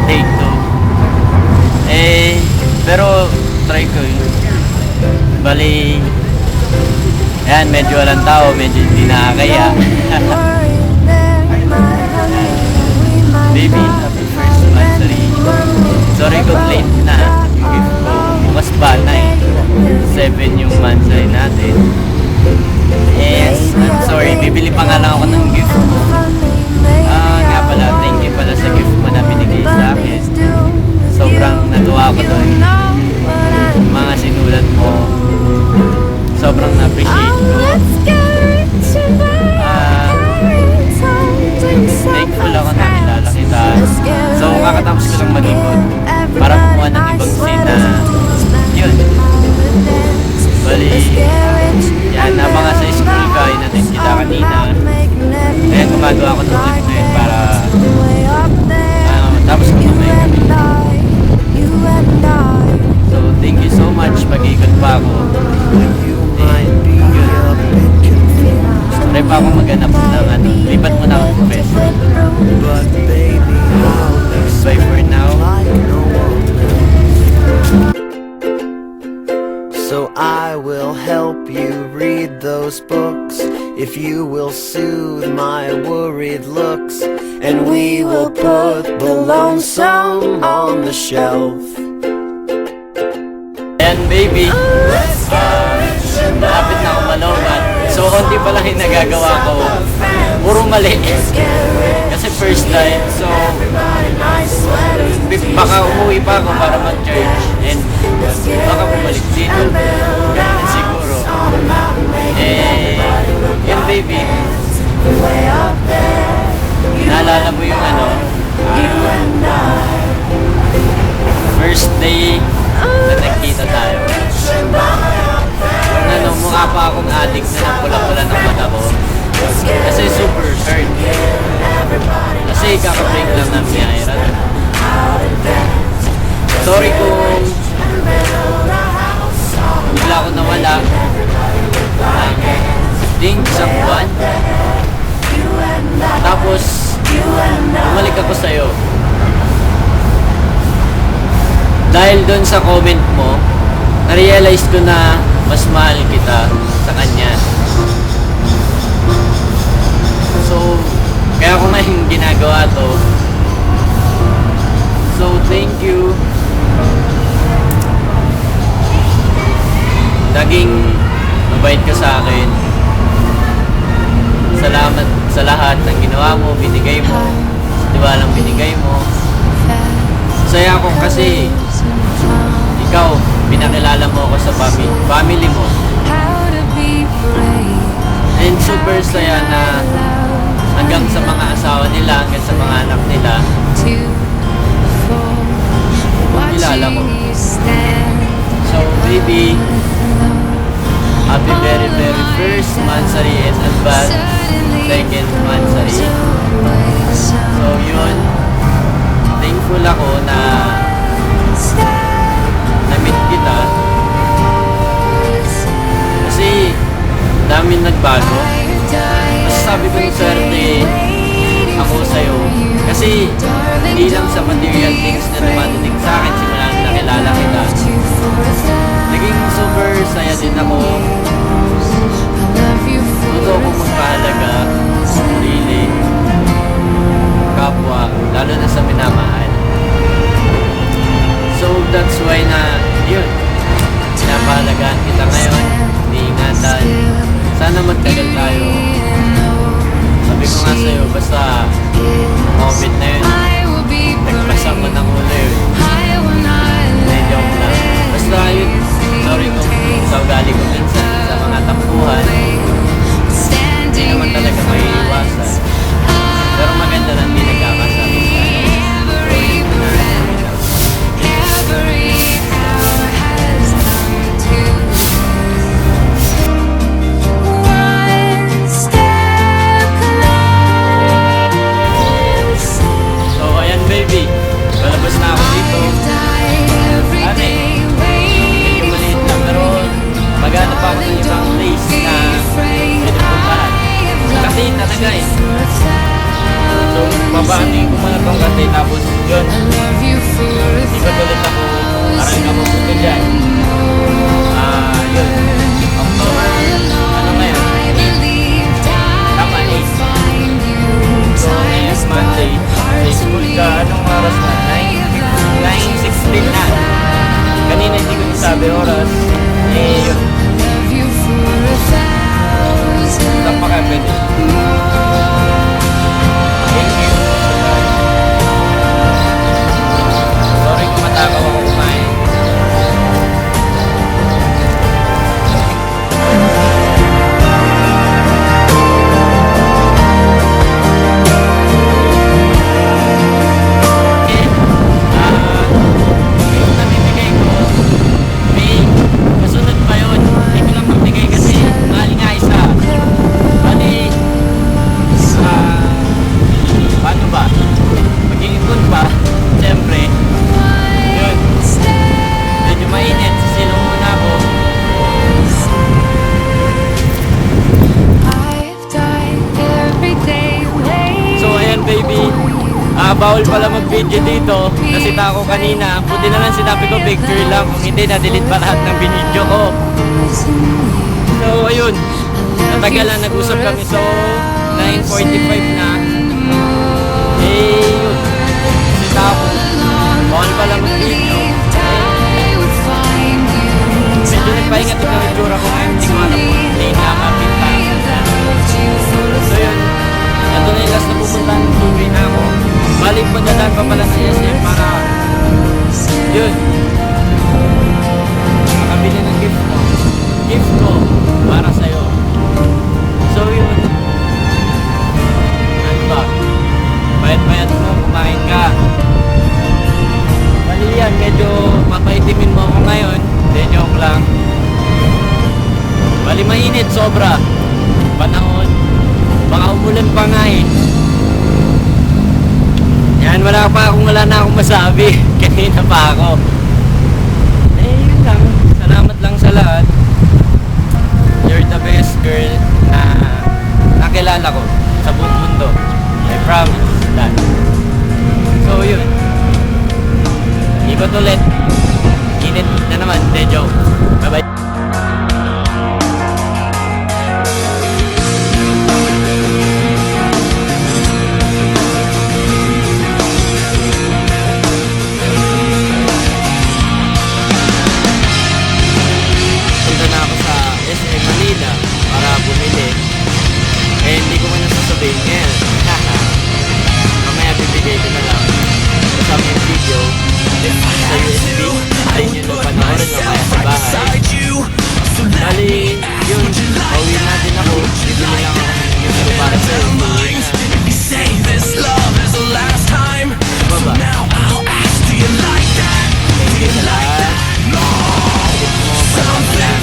take 2. Pero try ko yun. Bali, ayan, medyo walang tao, medyo hindi nakakaya. Baby, happy first anniversary. Sorry kung late na yung gift ko. Bukas pa, 7 yung anniversary natin. Yes, I'm sorry. Bibili pa nga lang ako ng gift ko. Nga pala, thank you pala sa gift mo na binigay sa akin. Sobrang natuwa ko doon. Mga sinulat mo, sobrang na-appreciate ko. Thankful ako na kilala kita. So, kakatapos ko lang mag-ikot para kumuha ng ibang scene na yun. Bali, yan, nabanga sa school ka, inatin kita kanina. Kaya gumagawa ko ng clip na yun para tapos ko naman. So, thank you so much. Pag-ikot pa ako. Try pa akong maghanap ng lipat mo na ako sa festival. Bye for now. So I will help you read those books if you will soothe my worried looks, and we will put the lonesome on the shelf. And baby, malapit na ako malobat. So konti pa lang yung nagagawa ko. Puro mali. Kasi first time. So baka umuwi pa ako para mag-church. And baka bumalik dito. Ganun siguro. Yun baby. Naalala mo yung first day na nagkita tayo. Yung mukha pa akong addict na pula-pula ng mata ko. Kasi super hurt. Kasi kaka-break lang ng biyahira. Sorry kung bigla ako nawala ng isang buwan. Tapos bumalik ako sa'yo. Dahil doon sa comment mo, na-realize ko na mas mahal kita sa kanya. So, kaya ko ngayon ginagawa to. So, thank you. Naging mabait ka sa akin. Salamat sa lahat ng ginawa mo, binigay mo, sa tiwalang binigay mo. Saya ako kasi ikaw, pinakilala mo ako sa family mo. And super saya na hanggang sa mga asawa nila, hanggang sa mga anak nila, kilala ko. So baby, happy very very first mansari and advance second mansari. So yun, thankful ako na na-meet kita kasi daming nagbago. Mas sabi ko yung swerte ako sa'yo kasi hindi lang sa material things na dumadating sa akin simula na nakilala kita. Naging super saya din ako. Totoo kong magpahalaga sarili, kapwa, lalo na sa minamahal. So that's why na yun, pinapahalagaan kita ngayon, iniingatan. Sana magtagal tayo. Sabi ko nga sa'yo, basta moment na yun, nagpasang ko ng ulo yun. Hindi, joke lang. Basta yun, sorry kung sa ugali ko minsan sa mga tampuhan. Hindi naman talaga maiiwasan. Pero maganda lang hindi nagkakasabi sa akin. Baby, lalabas na ako dito. Ate, medyo maliit lang pero maghanap ako ng ibang place na pwede puntahan. Kasi talaga So, babaanin ko muna tong kasi tapos yun. Ikot ulit ako. Parang kamabot ko dyan. Yun. October, ano ngayon? 8. Tama, 8. So, ngayon, Monday. Sa school ka, anong oras na? 9:16 na. Kanina hindi ko sabi oras. Yun. Saan pa kayo pwede? Thank you. Sorry kung matakaw ako kumain. Bawal pala mag-video dito. Nasita ako kanina. Buti na lang sinabi ko picture lang. Kung hindi, na-delete pa lahat ng binidyo ko. So, ayun. Natagalan, nag-usap kami. So, 9:45 na. Yun. Nasita ako. Bawal pala mag-video. Medyo nagpahinga tignan ang itsura ko ngayon. Hindi ko alam kung hindi na mapinta. So, yun. Ito na yung last na pupuntahan. Tuloy na ako. Balik pa dadaan pa pala sa SM para yun makabili ng gift ko para sa'yo. So yun, ano ba, payat-payat mo, kumain ka. Bali yan, medyo mapaitimin mo ako ngayon. Hindi, joke lang. Bali mainit sobra panahon, baka umulan pa nga eh. Yan, wala na akong masabi. Kanina pa ako. Yun lang. Salamat lang sa lahat. You're the best girl na nakilala ko sa buong mundo. I promise that. So, yun. Ikot ulit. Init na naman. De joke. Bye-bye. Para bumili. Hindi ko muna sasabihin ngayon. Mamaya bibigay ko na lang kasama yung video sa USB. Ayun yun yung panoorin mamaya sa bahay. Bali, yun, pauwi natin ako. Bibili lang ako ng gusto para sa iyo. Baba. Thank you sa lahat. Edit mo, panoorin mo lang.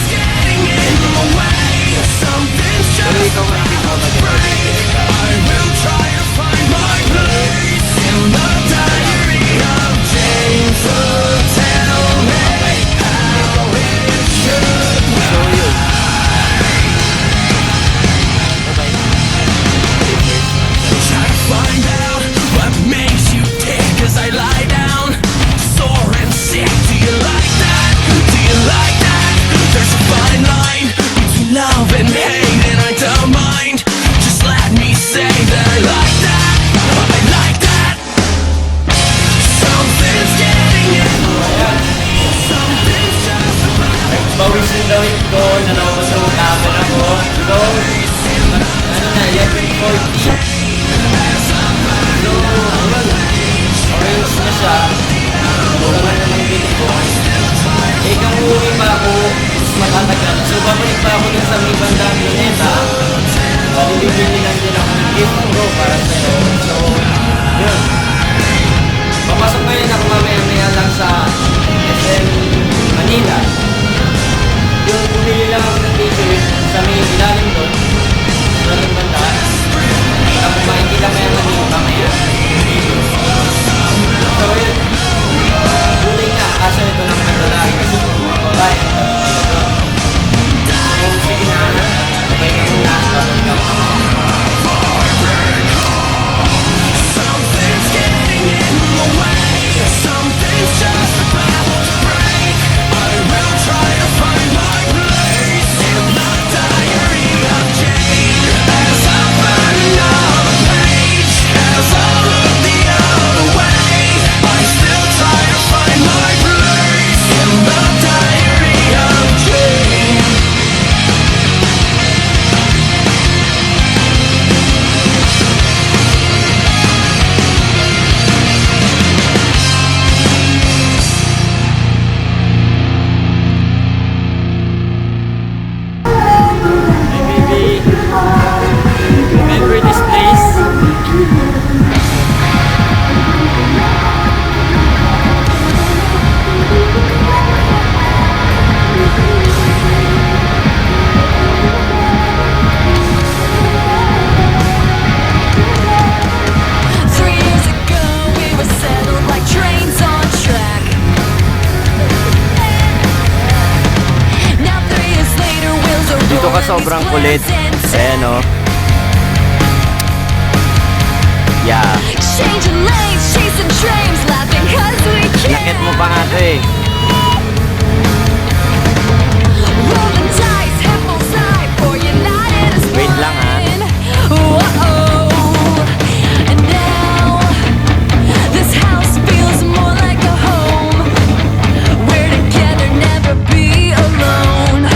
Pero ikaw ang hindi mo mag-edit. I will try to find my place in the diary of Jane. So tell me how it should be. So yun. Bye-bye. Try to find out what makes you tick as I lie down. Sore and sick. Do you like that? Do you like that? There's a fine line between love and hate, and I don't mind. Just let me say that I like that. I like that. Something's getting in the way. Something's just about. Bawisin daw ito na nakapasa ng camera ko. So, ano na, 11:40. So, orange na siya. Kulangan na ng video ko. Kung uuwi pa ako, mas matatagal. So, babalik pa ako dun sa may bandang Luneta. Bibili lang din ako ng gift ko para sa'yo. So, yun. Papasok ngayon ako mamaya-maya lang sa SM Manila. Yung bumili lang ako ng t-shirt sa may ilalim doon. Sa may banda. Para kung makikita mo yung Manila mamaya. So, yun. Huli nga, kaso ito lang maglalaki kasi babae. So, sige na. Sabay ka muna. Babalik ako. sobrang kulit. Ayan o. Yeah. Changing lanes, chasing trains, laughing 'cause we can. Nakit mo pa nga to eh. Rolling dice, hit bullseye, for United is Wait lang, ha? mine. Whoa. And now this house feels more like a home. We're together, never be alone.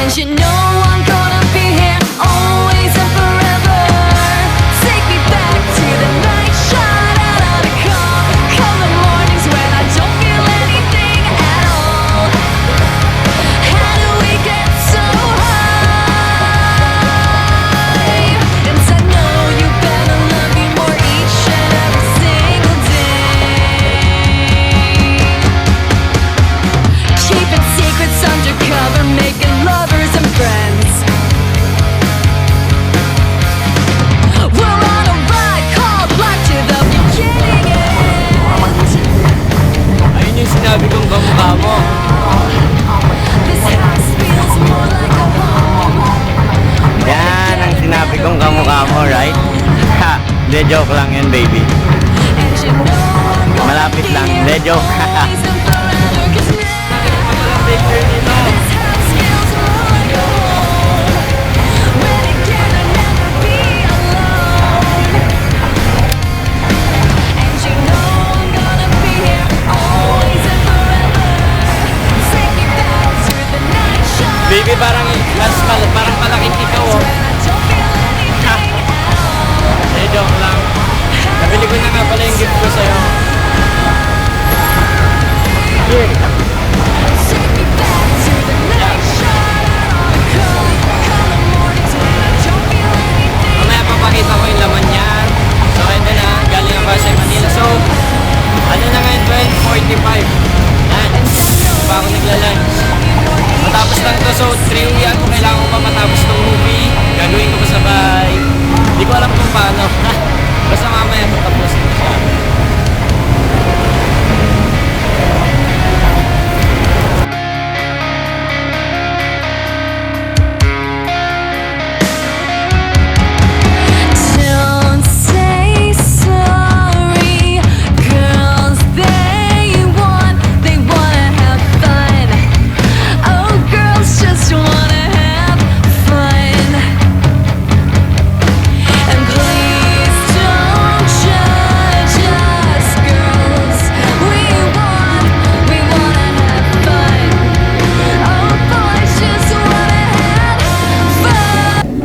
And you know I'm gonna be here always and forever. Take me back to the night shot out on a car. Color mornings when I don't feel anything at all. How do we get so high? And I know you better love me more each and every single day. Keeping secrets undercover, making lovers and friends. We're on a ride called Black to the beginning end. Ayun yung sinabi kong kamukha mo. This house feels more like a home. Yan ang sinabi kong kamukha mo, right? Ha! De joke lang yun, baby. And you know I'm gonna Malapit be lang. here De joke. always and forever, 'cause now Picture nito. this house feels more like a home. We're together, never be alone. And you know I'm gonna be here always and forever. Take me back to the night shot. Baby, parang malaking ikaw oh. When I don't feel anything at all. Eh, joke lang. Nabili ko na nga pala yung gift ko sa'yo.